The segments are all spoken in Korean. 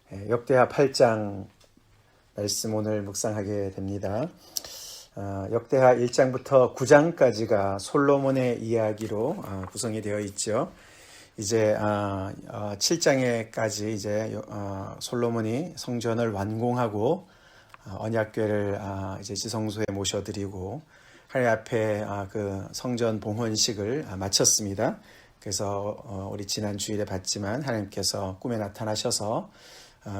역대하 8장 말씀 오늘 묵상하게 됩니다. 역대하 1장부터 9장까지가 솔로몬의 이야기로 구성이 되어 있죠. 이제 7장에까지 이제 솔로몬이 성전을 완공하고 언약궤를 이제 지성소에 모셔드리고 하나님 앞에 그 성전 봉헌식을 마쳤습니다. 그래서 우리 지난 주일에 봤지만 하나님께서 꿈에 나타나셔서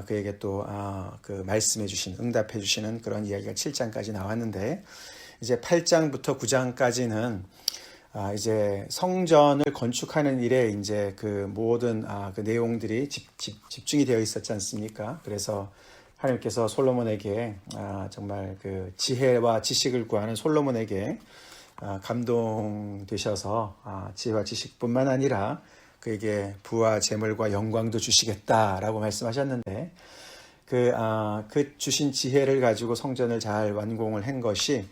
그에게 또 그 말씀해 주신, 응답해 주시는 그런 이야기가 7장까지 나왔는데, 이제 8장부터 9장까지는 이제 성전을 건축하는 일에 이제 그 모든 그 내용들이 집중이 되어 있었지 않습니까? 그래서 하나님께서 솔로몬에게 정말 그 지혜와 지식을 구하는 솔로몬에게 감동되셔서 지혜와 지식뿐만 아니라 그에게 부와 재물과 영광도 주시겠다라고 말씀하셨는데, 그 주신 지혜를 가지고 성전을 잘 완공을 한 것이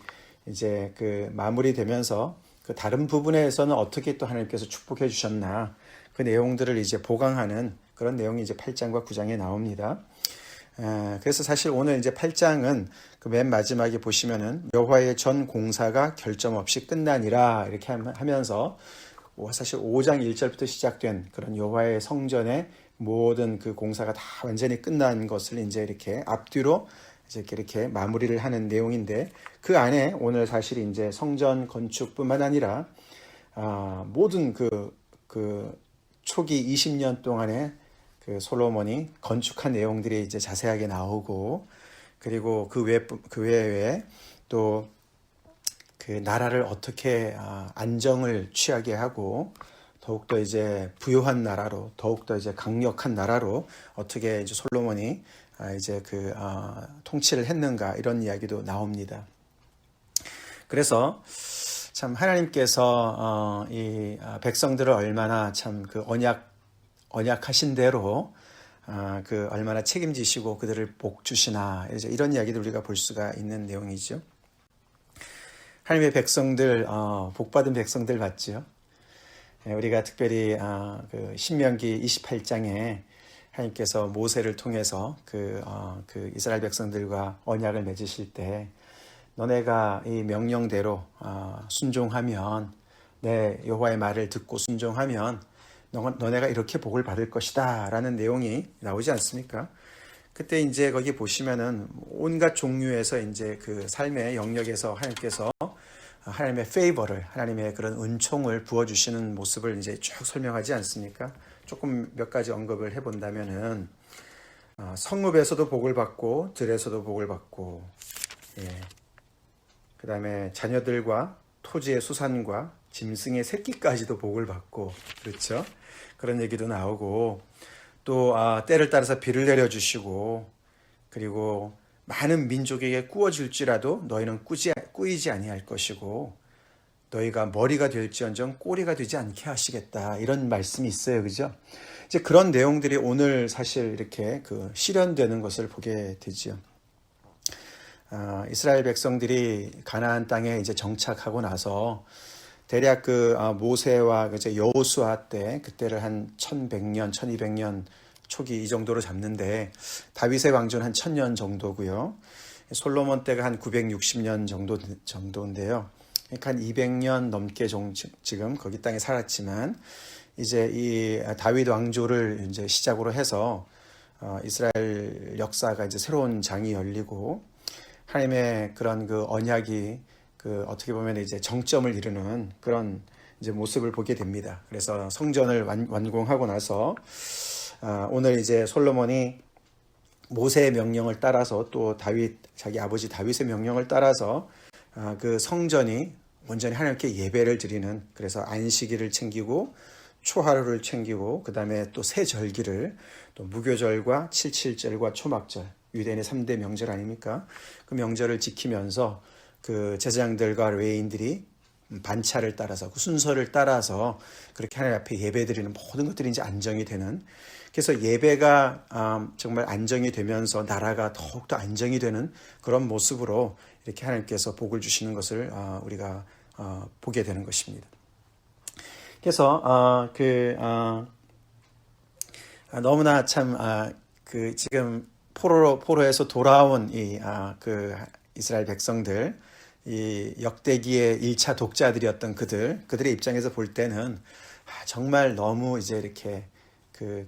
이제 그 마무리되면서 그 다른 부분에서는 어떻게 또 하나님께서 축복해 주셨나, 그 내용들을 이제 보강하는 그런 내용이 이제 8장과 9장에 나옵니다. 그래서 사실 오늘 이제 8장은 그 맨 마지막에 보시면은 여호와의 전 공사가 결점 없이 끝나니라 이렇게 하면서 사실 5장 1절부터 시작된 그런 여호와의 성전의 모든 그 공사가 다 완전히 끝난 것을 이제 이렇게 앞뒤로 이렇게 마무리를 하는 내용인데, 그 안에 오늘 사실 이제 성전 건축뿐만 아니라 모든 그 초기 20년 동안에 그 솔로몬이 건축한 내용들이 이제 자세하게 나오고, 그리고 그 외에 또 그 나라를 어떻게 안정을 취하게 하고 더욱더 이제 부유한 나라로, 더욱더 이제 강력한 나라로 어떻게 이제 솔로몬이 이제 그 통치를 했는가, 이런 이야기도 나옵니다. 그래서 참 하나님께서 이 백성들을 얼마나 참 그 언약하신 대로 그 얼마나 책임지시고 그들을 복 주시나, 이제 이런 이야기를 우리가 볼 수가 있는 내용이죠. 하나님의 백성들, 복받은 백성들 맞죠? 우리가 특별히 그 신명기 28장에 하나님께서 모세를 통해서 그 이스라엘 백성들과 언약을 맺으실 때, 너네가 이 명령대로 순종하면, 내 여호와의 말을 듣고 순종하면 너네가 이렇게 복을 받을 것이다 라는 내용이 나오지 않습니까? 그때 이제 거기 보시면은 온갖 종류에서 이제 그 삶의 영역에서 하나님께서 하나님의 페이버를, 하나님의 그런 은총을 부어주시는 모습을 이제 쭉 설명하지 않습니까? 조금 몇 가지 언급을 해본다면은 성읍에서도 복을 받고 들에서도 복을 받고, 그 다음에 자녀들과 토지의 수산과 짐승의 새끼까지도 복을 받고, 그렇죠? 그런 얘기도 나오고, 또 때를 따라서 비를 내려주시고, 그리고 많은 민족에게 꾸어질지라도 너희는 꾸이지 아니할 것이고, 너희가 머리가 될지언정 꼬리가 되지 않게 하시겠다, 이런 말씀이 있어요, 그죠? 이제 그런 내용들이 오늘 사실 이렇게 그 실현되는 것을 보게 되죠. 이스라엘 백성들이 가나안 땅에 이제 정착하고 나서 대략 그 모세와 이제 여호수아 때, 그때를 한 1100년, 1200년 초기 이 정도로 잡는데, 다윗의 왕조는 한 1000년 정도고요. 솔로몬 때가 한 960년 정도인데요. 그러니까 한 200년 넘게 지금 거기 땅에 살았지만, 이제 이 다윗 왕조를 이제 시작으로 해서 이스라엘 역사가 이제 새로운 장이 열리고, 하나님의 그런 그 언약이 그 어떻게 보면 이제 정점을 이루는 그런 이제 모습을 보게 됩니다. 그래서 성전을 완공하고 나서 오늘 이제 솔로몬이 모세의 명령을 따라서, 또 자기 아버지 다윗의 명령을 따라서 그 성전이 온전히 하나님께 예배를 드리는, 그래서 안식일을 챙기고 초하루를 챙기고, 그 다음에 또 새 절기를, 또 무교절과 칠칠절과 초막절, 유대인의 3대 명절 아닙니까? 그 명절을 지키면서 그 제사장들과 레위인들이 반차를 따라서, 그 순서를 따라서 그렇게 하나님 앞에 예배드리는 모든 것들이 이제 안정이 되는, 그래서 예배가 정말 안정이 되면서 나라가 더욱더 안정이 되는 그런 모습으로 이렇게 하나님께서 복을 주시는 것을 우리가 보게 되는 것입니다. 그래서 너무나 참 지금 포로에서 돌아온 그 이스라엘 백성들, 이 역대기의 1차 독자들이었던 그들의 입장에서 볼 때는 정말 너무 이제 이렇게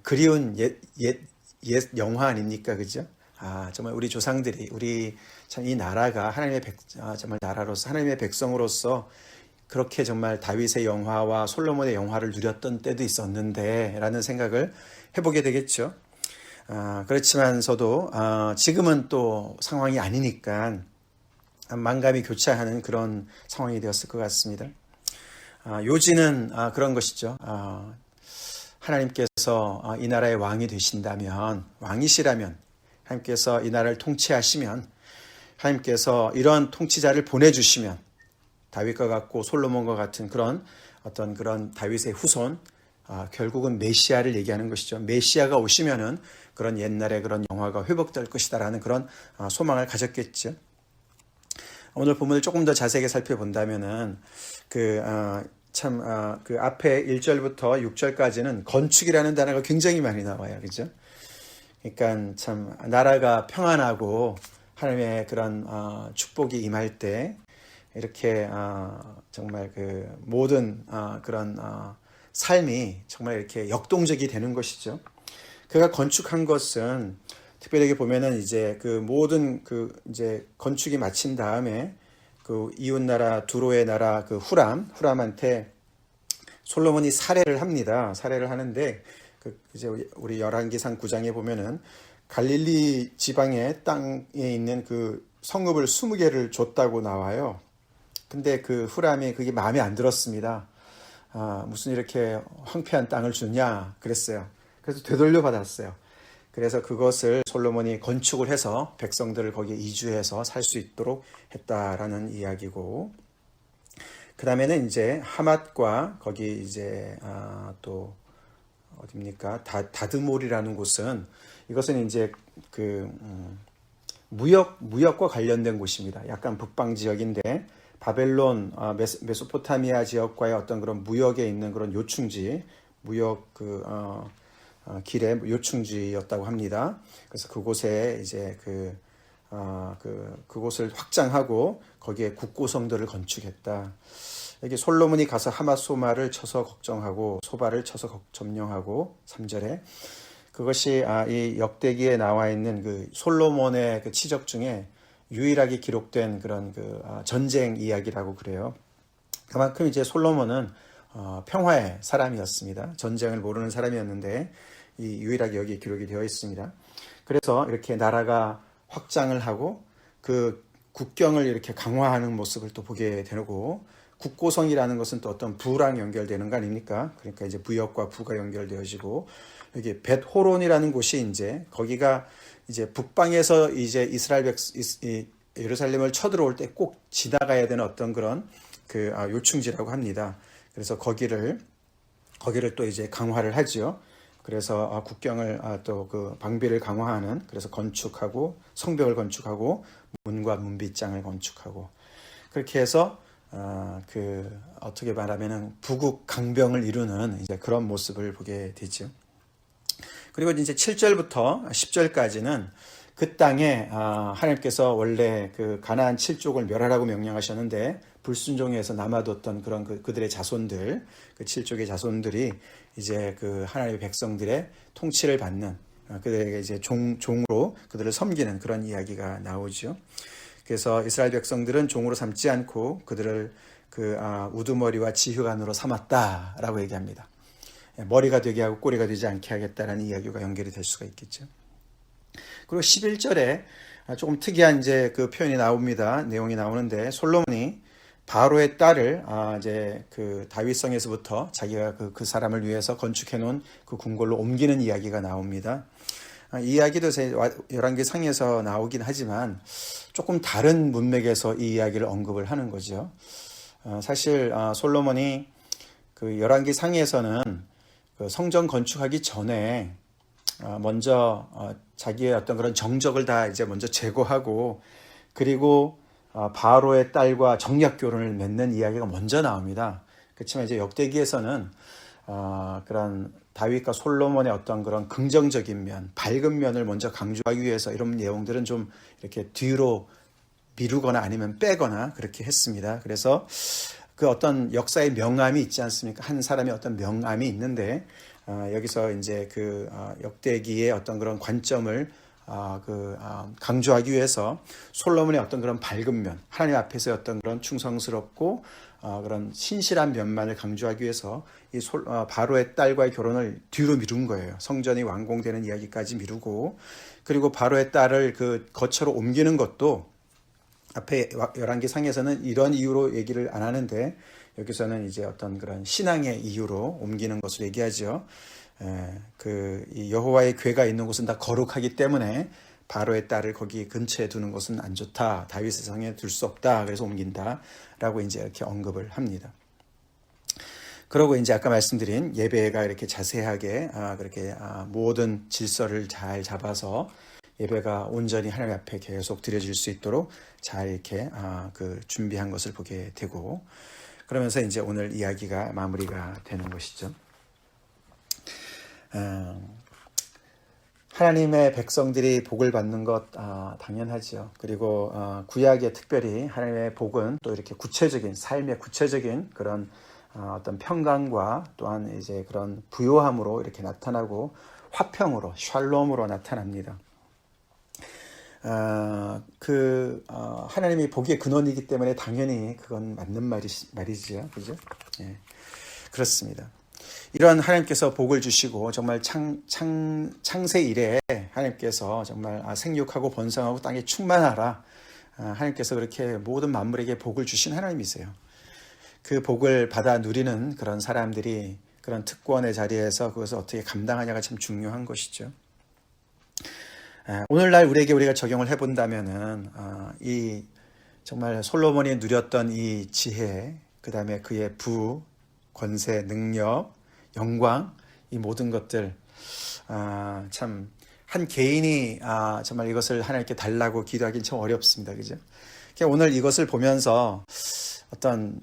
그리운 옛 영화 아닙니까? 그죠? 정말 우리 조상들이, 우리 참 이 나라가 정말 나라로서, 하나님의 백성으로서 그렇게 정말 다윗의 영화와 솔로몬의 영화를 누렸던 때도 있었는데, 라는 생각을 해보게 되겠죠. 그렇지만서도, 지금은 또 상황이 아니니까, 만감이 교차하는 그런 상황이 되었을 것 같습니다. 요지는 그런 것이죠. 하나님께서 이 나라의 왕이 되신다면, 왕이시라면, 하나님께서 이 나라를 통치하시면, 하나님께서 이런 통치자를 보내주시면, 다윗과 같고 솔로몬과 같은 그런 다윗의 후손, 결국은 메시아를 얘기하는 것이죠. 메시아가 오시면은 그런 옛날의 그런 영화가 회복될 것이다라는 그런 소망을 가졌겠죠. 오늘 본문을 조금 더 자세하게 살펴본다면은 그 앞에 1절부터 6절까지는 건축이라는 단어가 굉장히 많이 나와요. 그죠? 그러니까 참 나라가 평안하고 하나님의 그런 축복이 임할 때 이렇게 정말 그 모든 그런 삶이 정말 이렇게 역동적이 되는 것이죠. 그가 건축한 것은 특별하게 보면은 이제 그 모든 이제 건축이 마친 다음에 그 이웃 나라 두로의 나라 그 후람한테 솔로몬이 살해를 합니다. 살해를 하는데 이제 우리 열왕기상 9장에 보면은 갈릴리 지방의 땅에 있는 그 성읍을 20개를 줬다고 나와요. 근데 그 후람이 그게 마음에 안 들었습니다. 무슨 이렇게 황폐한 땅을 주냐 그랬어요. 그래서 되돌려 받았어요. 그래서 그것을 솔로몬이 건축을 해서 백성들을 거기에 이주해서 살 수 있도록 했다라는 이야기고, 그 다음에는 이제 하맛과 거기 이제 또 어딥니까? 다드몰이라는 곳은, 이것은 이제 무역과 관련된 곳입니다. 약간 북방 지역인데 바벨론, 메소포타미아 지역과의 어떤 그런 무역에 있는 그런 요충지, 무역 길의 요충지였다고 합니다. 그래서 그곳에 이제 그곳을 확장하고 거기에 국고성들을 건축했다. 여기 솔로몬이 가서 하맛소마를 쳐서 걱정하고 소바를 쳐서 점령하고 3절에 그것이 이 역대기에 나와 있는 그 솔로몬의 그 치적 중에 유일하게 기록된 그런 전쟁 이야기라고 그래요. 그만큼 이제 솔로몬은 평화의 사람이었습니다. 전쟁을 모르는 사람이었는데 이 유일하게 여기 기록이 되어 있습니다. 그래서 이렇게 나라가 확장을 하고 그 국경을 이렇게 강화하는 모습을 또 보게 되고, 국고성이라는 것은 또 어떤 부랑 연결되는 거 아닙니까? 그러니까 이제 부역과 부가 연결되어지고, 여기 벳호론이라는 곳이 이제 거기가 이제 북방에서 이제 예루살렘을 쳐들어올 때 꼭 지나가야 되는 어떤 그런 요충지라고 합니다. 그래서 거기를 또 이제 강화를 하지요. 그래서 국경을 또 그 방비를 강화하는, 그래서 건축하고 성벽을 건축하고 문과 문빗장을 건축하고, 그렇게 해서 어떻게 말하면은 부국 강병을 이루는 이제 그런 모습을 보게 되죠. 그리고 이제 7절부터 10절까지는 그 땅에 하나님께서 원래 그 가나안 7족을 멸하라고 명령하셨는데 불순종해서 남아뒀던 그런 그들의 자손들, 그 7족의 자손들이 이제 그 하나님의 백성들의 통치를 받는, 그들에게 이제 종으로 그들을 섬기는 그런 이야기가 나오죠. 그래서 이스라엘 백성들은 종으로 삼지 않고 그들을 우두머리와 지휘관으로 삼았다라고 얘기합니다. 머리가 되게 하고 꼬리가 되지 않게 하겠다라는 이야기가 연결이 될 수가 있겠죠. 그리고 11절에 조금 특이한 이제 그 표현이 나옵니다. 내용이 나오는데, 솔로몬이 바로의 딸을 이제 그 다윗성에서부터 자기가 그 사람을 위해서 건축해 놓은 그 궁궐로 옮기는 이야기가 나옵니다. 이 이야기도 열왕기상에서 나오긴 하지만 조금 다른 문맥에서 이 이야기를 언급을 하는 거죠. 사실 솔로몬이 그 열왕기상에서는 그 성전 건축하기 전에 먼저 자기의 어떤 그런 정적을 다 이제 먼저 제거하고, 그리고 바로의 딸과 정략 결혼을 맺는 이야기가 먼저 나옵니다. 그렇지만 이제 역대기에서는 그런 다윗과 솔로몬의 어떤 그런 긍정적인 면, 밝은 면을 먼저 강조하기 위해서 이런 내용들은 좀 이렇게 뒤로 미루거나 아니면 빼거나 그렇게 했습니다. 그래서 그 어떤 역사의 명암이 있지 않습니까? 한 사람의 어떤 명암이 있는데 여기서 이제 그 역대기의 어떤 그런 관점을 강조하기 위해서 솔로몬의 어떤 그런 밝은 면, 하나님 앞에서의 어떤 그런 충성스럽고 그런 신실한 면만을 강조하기 위해서 이 바로의 딸과의 결혼을 뒤로 미룬 거예요. 성전이 완공되는 이야기까지 미루고, 그리고 바로의 딸을 그 거처로 옮기는 것도 앞에 열왕기상에서는 이런 이유로 얘기를 안 하는데 여기서는 이제 어떤 그런 신앙의 이유로 옮기는 것을 얘기하죠. 이 여호와의 궤가 있는 곳은 다 거룩하기 때문에 바로의 딸을 거기 근처에 두는 것은 안 좋다. 다윗의 성에 둘 수 없다. 그래서 옮긴다라고 이제 이렇게 언급을 합니다. 그러고 이제 아까 말씀드린 예배가 이렇게 자세하게 그렇게 모든 질서를 잘 잡아서 예배가 온전히 하나님 앞에 계속 드려질 수 있도록 잘 이렇게 준비한 것을 보게 되고, 그러면서 이제 오늘 이야기가 마무리가 되는 것이죠. 하나님의 백성들이 복을 받는 것 당연하죠. 그리고 구약에 특별히 하나님의 복은 또 이렇게 구체적인 삶의 구체적인 그런 어떤 평강과 또한 이제 그런 부요함으로 이렇게 나타나고 화평으로 샬롬으로 나타납니다. 하나님이 복의 근원이기 때문에 당연히 그건 맞는 말이죠. 그죠? 예. 그렇습니다. 이런 하나님께서 복을 주시고 정말 창세 이래 하나님께서 정말 생육하고 번성하고 땅에 충만하라. 하나님께서 그렇게 모든 만물에게 복을 주신 하나님이세요. 그 복을 받아 누리는 그런 사람들이 그런 특권의 자리에서 그것을 어떻게 감당하냐가 참 중요한 것이죠. 오늘날 우리가 적용을 해본다면은 이 정말 솔로몬이 누렸던 이 지혜, 그 다음에 그의 부, 권세, 능력, 영광, 이 모든 것들 참 한 개인이 정말 이것을 하나님께 달라고 기도하기는 참 어렵습니다, 그죠? 오늘 이것을 보면서 어떤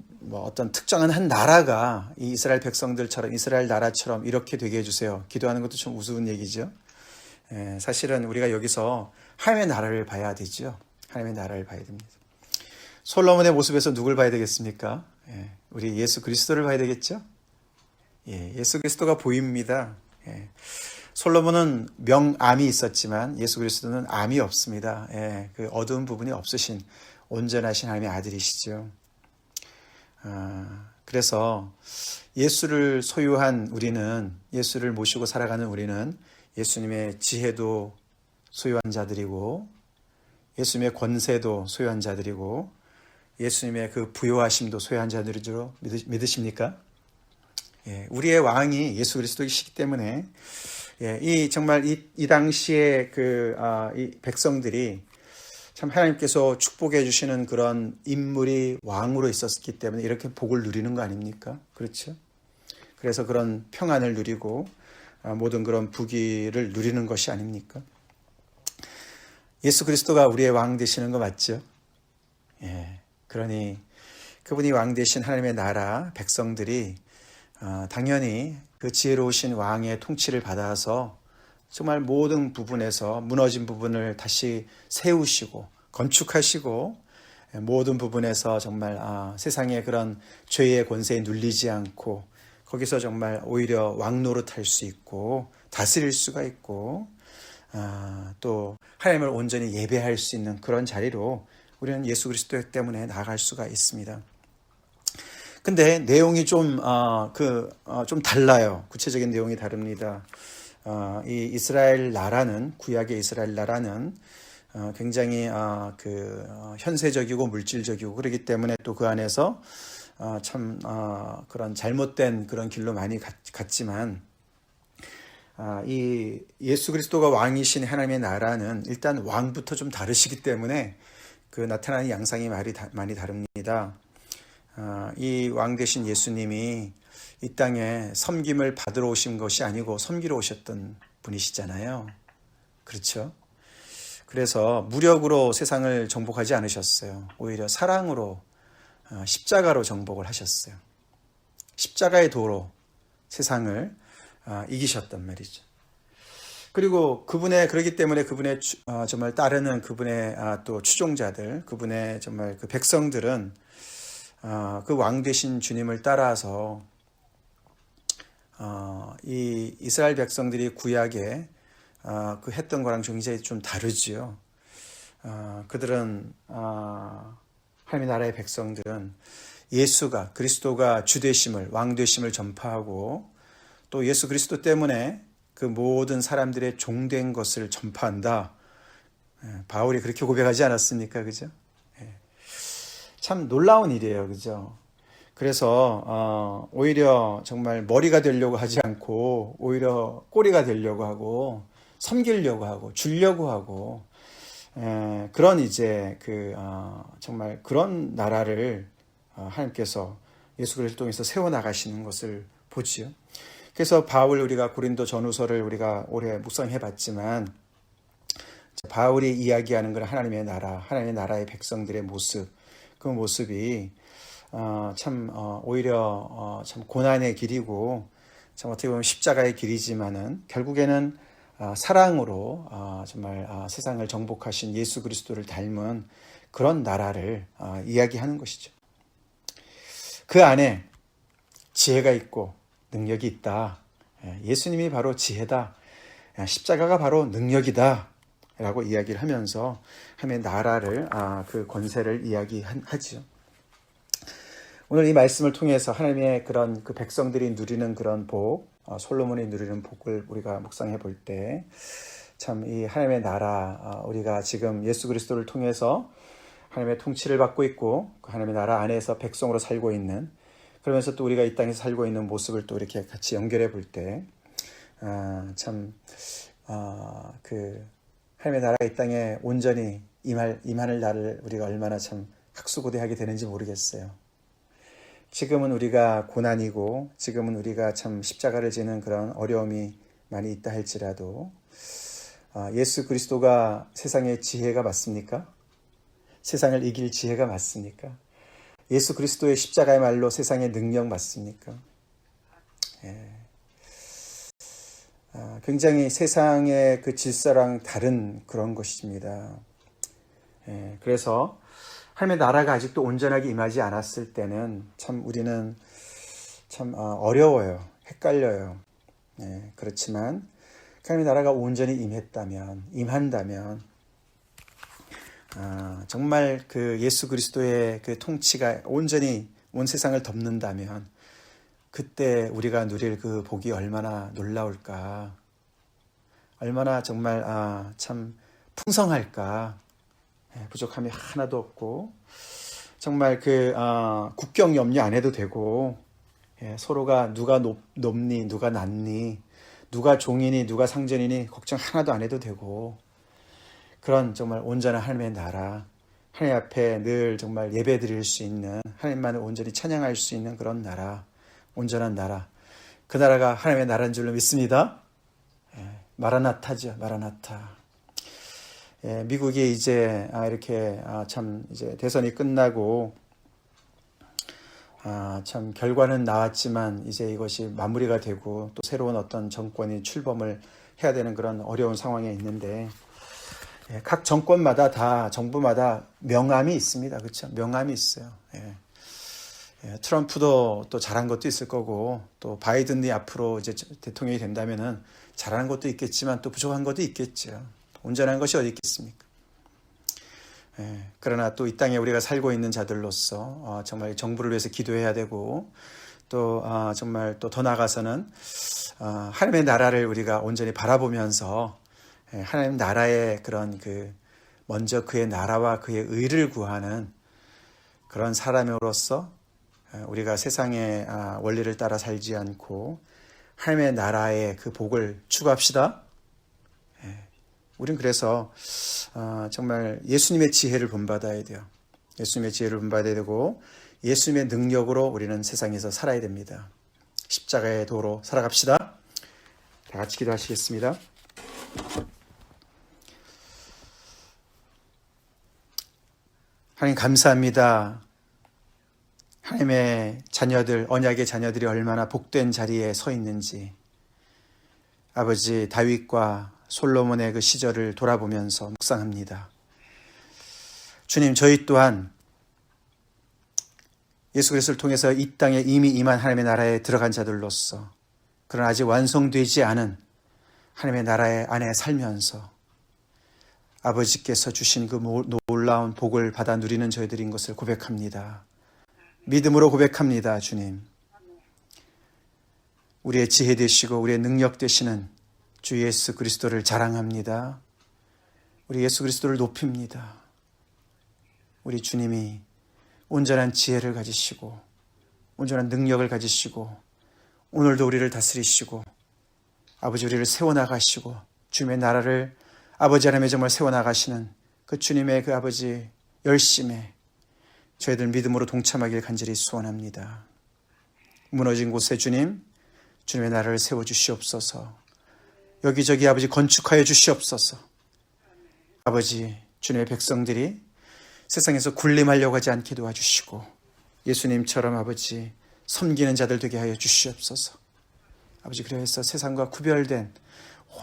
특정한 한 나라가 이 이스라엘 백성들처럼 이스라엘 나라처럼 이렇게 되게 해주세요. 기도하는 것도 좀 우스운 얘기죠. 사실은 우리가 여기서 하나님의 나라를 봐야 되죠. 하나님의 나라를 봐야 됩니다. 솔로몬의 모습에서 누굴 봐야 되겠습니까? 우리 예수 그리스도를 봐야 되겠죠. 예수 그리스도가 보입니다. 솔로몬은 명암이 있었지만 예수 그리스도는 암이 없습니다. 그 어두운 부분이 없으신 온전하신 하나님의 아들이시죠. 그래서 예수를 소유한 우리는, 예수를 모시고 살아가는 우리는 예수님의 지혜도 소유한 자들이고 예수님의 권세도 소유한 자들이고 예수님의 그 부요하심도 소유한 자들이죠. 믿으십니까? 우리의 왕이 예수 그리스도이시기 때문에 정말 이 당시에 이 백성들이 참 하나님께서 축복해 주시는 그런 인물이 왕으로 있었기 때문에 이렇게 복을 누리는 거 아닙니까? 그렇죠? 그래서 그런 평안을 누리고 모든 그런 부귀를 누리는 것이 아닙니까? 예수 그리스도가 우리의 왕 되시는 거 맞죠? 그러니 그분이 왕 되신 하나님의 나라 백성들이 당연히 그 지혜로우신 왕의 통치를 받아서 정말 모든 부분에서 무너진 부분을 다시 세우시고 건축하시고 모든 부분에서 정말 세상의 그런 죄의 권세에 눌리지 않고 거기서 정말 오히려 왕 노릇할 수 있고 다스릴 수가 있고 또 하나님을 온전히 예배할 수 있는 그런 자리로 우리는 예수 그리스도 때문에 나아갈 수가 있습니다. 근데 내용이 좀 달라요. 구체적인 내용이 다릅니다. 이 이스라엘 나라는, 구약의 이스라엘 나라는 굉장히 현세적이고 물질적이고 그렇기 때문에 또 그 안에서 그런 잘못된 그런 길로 많이 갔지만 이 예수 그리스도가 왕이신 하나님의 나라는 일단 왕부터 좀 다르시기 때문에 그 나타나는 양상이 많이 다릅니다. 이 왕 되신 예수님이 이 땅에 섬김을 받으러 오신 것이 아니고 섬기러 오셨던 분이시잖아요. 그렇죠? 그래서 무력으로 세상을 정복하지 않으셨어요. 오히려 사랑으로 십자가로 정복을 하셨어요. 십자가의 도로 세상을 이기셨단 말이죠. 그리고 그렇기 때문에 그분의 정말 따르는 그분의 또 추종자들, 그분의 정말 그 백성들은 그 왕 되신 주님을 따라서 이 이스라엘 백성들이 구약에 그 했던 거랑 굉장히 좀 다르지요. 그들은 하나님의 나라의 백성들은 예수가 그리스도가 주 되심을 왕 되심을 전파하고 또 예수 그리스도 때문에 그 모든 사람들의 종된 것을 전파한다. 바울이 그렇게 고백하지 않았습니까? 그죠? 참 놀라운 일이에요. 그죠? 그래서 오히려 정말 머리가 되려고 하지 않고 오히려 꼬리가 되려고 하고 섬기려고 하고 주려고 하고 그런 이제 정말 그런 나라를 하나님께서 예수 그리스도를 통해서 세워 나가시는 것을 보지요. 그래서 바울 우리가 고린도 전후서를 우리가 오래 묵상해 봤지만 바울이 이야기하는 건 하나님의 나라, 하나님의 나라의 백성들의 모습, 그 모습이 참 오히려 참 고난의 길이고 참 어떻게 보면 십자가의 길이지만은 결국에는 사랑으로 정말 세상을 정복하신 예수 그리스도를 닮은 그런 나라를 이야기하는 것이죠. 그 안에 지혜가 있고 능력이 있다. 예수님이 바로 지혜다. 십자가가 바로 능력이다. 라고 이야기를 하면서 하나님의 나라를 그 권세를 이야기하지요. 오늘 이 말씀을 통해서 하나님의 그런 그 백성들이 누리는 그런 복, 솔로몬이 누리는 복을 우리가 묵상해 볼 때 참 이 하나님의 나라, 우리가 지금 예수 그리스도를 통해서 하나님의 통치를 받고 있고 그 하나님의 나라 안에서 백성으로 살고 있는, 그러면서 또 우리가 이 땅에서 살고 있는 모습을 또 이렇게 같이 연결해 볼 때 참 그 하나님의 나라가 이 땅에 온전히 임하는 날을 우리가 얼마나 참 학수고대하게 되는지 모르겠어요. 지금은 우리가 고난이고 지금은 우리가 참 십자가를 지는 그런 어려움이 많이 있다 할지라도 예수 그리스도가 세상의 지혜가 맞습니까? 세상을 이길 지혜가 맞습니까? 예수 그리스도의 십자가의 말로 세상의 능력 맞습니까? 굉장히 세상의 그 질서랑 다른 그런 것입니다. 그래서 하나님의 나라가 아직도 온전하게 임하지 않았을 때는 참 우리는 참 어려워요. 헷갈려요. 그렇지만 하나님의 나라가 온전히 임한다면 정말 그 예수 그리스도의 그 통치가 온전히 온 세상을 덮는다면 그때 우리가 누릴 그 복이 얼마나 놀라울까, 얼마나 정말 참 풍성할까. 부족함이 하나도 없고 정말 그 국경 염려 안 해도 되고 서로가 누가 높니 누가 낮니 누가 종이니 누가 상전이니 걱정 하나도 안 해도 되고 그런 정말 온전한 하나님의 나라, 하나님 앞에 늘 정말 예배 드릴 수 있는, 하나님만을 온전히 찬양할 수 있는 그런 나라, 온전한 나라, 그 나라가 하나님의 나라인 줄로 믿습니다. 마라나타죠. 마라나타. 미국이 이제 이렇게 참 이제 대선이 끝나고 참 결과는 나왔지만 이제 이것이 마무리가 되고 또 새로운 어떤 정권이 출범을 해야 되는 그런 어려운 상황에 있는데 각 정권마다 다 정부마다 명암이 있습니다. 그렇죠? 명암이 있어요. 트럼프도 또 잘한 것도 있을 거고 또 바이든이 앞으로 이제 대통령이 된다면은 잘하는 것도 있겠지만 또 부족한 것도 있겠죠. 온전한 것이 어디 있겠습니까? 그러나 또 이 땅에 우리가 살고 있는 자들로서 정말 정부를 위해서 기도해야 되고 또 정말 또 더 나아가서는 하나님의 나라를 우리가 온전히 바라보면서 하나님 나라의 그런 먼저 그의 나라와 그의 의를 구하는 그런 사람으로서 우리가 세상의 원리를 따라 살지 않고 하나님의 나라의 그 복을 추구합시다. 우린 그래서 정말 예수님의 지혜를 본받아야 돼요. 예수님의 지혜를 본받아야 되고 예수님의 능력으로 우리는 세상에서 살아야 됩니다. 십자가의 도로 살아갑시다. 다 같이 기도하시겠습니다. 하나님 감사합니다. 하나님의 자녀들, 언약의 자녀들이 얼마나 복된 자리에 서 있는지, 아버지 다윗과 솔로몬의 그 시절을 돌아보면서 묵상합니다. 주님, 저희 또한 예수 그리스도를 통해서 이 땅에 이미 임한 하나님의 나라에 들어간 자들로서, 그러나 아직 완성되지 않은 하나님의 나라의 안에 살면서 아버지께서 주신 그 놀라운 복을 받아 누리는 저희들인 것을 고백합니다. 믿음으로 고백합니다. 주님, 우리의 지혜 되시고 우리의 능력 되시는 주 예수 그리스도를 자랑합니다. 우리 예수 그리스도를 높입니다. 우리 주님이 온전한 지혜를 가지시고 온전한 능력을 가지시고 오늘도 우리를 다스리시고 아버지 우리를 세워나가시고 주님의 나라를 아버지 하나님의 정말 세워나가시는 그 주님의 그 아버지 열심에 저희들 믿음으로 동참하길 간절히 소원합니다. 무너진 곳에 주님의 나라를 세워주시옵소서. 여기저기 아버지 건축하여 주시옵소서. 아버지 주님의 백성들이 세상에서 군림하려고 하지 않게 도와주시고 예수님처럼 아버지 섬기는 자들 되게 하여 주시옵소서. 아버지 그래서 세상과 구별된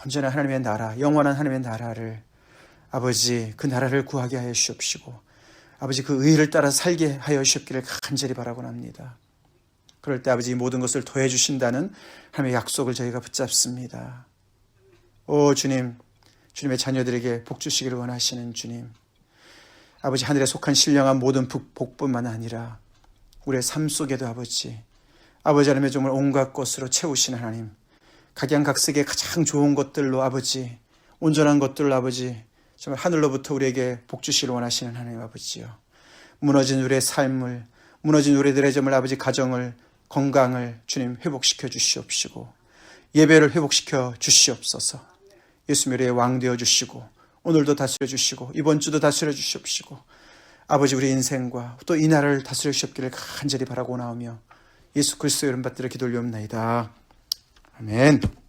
온전한 하나님의 나라, 영원한 하나님의 나라를 아버지 그 나라를 구하게 하여 주시옵시고 아버지 그 의를 따라 살게 하여 주시기를 간절히 바라곤 합니다. 그럴 때 아버지 모든 것을 더해 주신다는 하나님의 약속을 저희가 붙잡습니다. 오 주님, 주님의 자녀들에게 복 주시기를 원하시는 주님, 아버지 하늘에 속한 신령한 모든 복뿐만 아니라 우리의 삶 속에도 아버지 하나님의 정말 온갖 것으로 채우시는 하나님, 각양각색의 가장 좋은 것들로 아버지 온전한 것들로 아버지 정말 하늘로부터 우리에게 복 주시기를 원하시는 하나님 아버지요, 무너진 우리의 삶을, 무너진 우리들의 정말 아버지 가정을, 건강을 주님 회복시켜 주시옵시고 예배를 회복시켜 주시옵소서. 예수님의 우리의 왕 되어 주시고 오늘도 다스려 주시고 이번 주도 다스려 주시옵시고 아버지 우리 인생과 또 이 나라를 다스려 주시옵기를 간절히 바라고 나오며 예수 그리스도의 이름 받들어 기도 올리옵나이다. 아멘.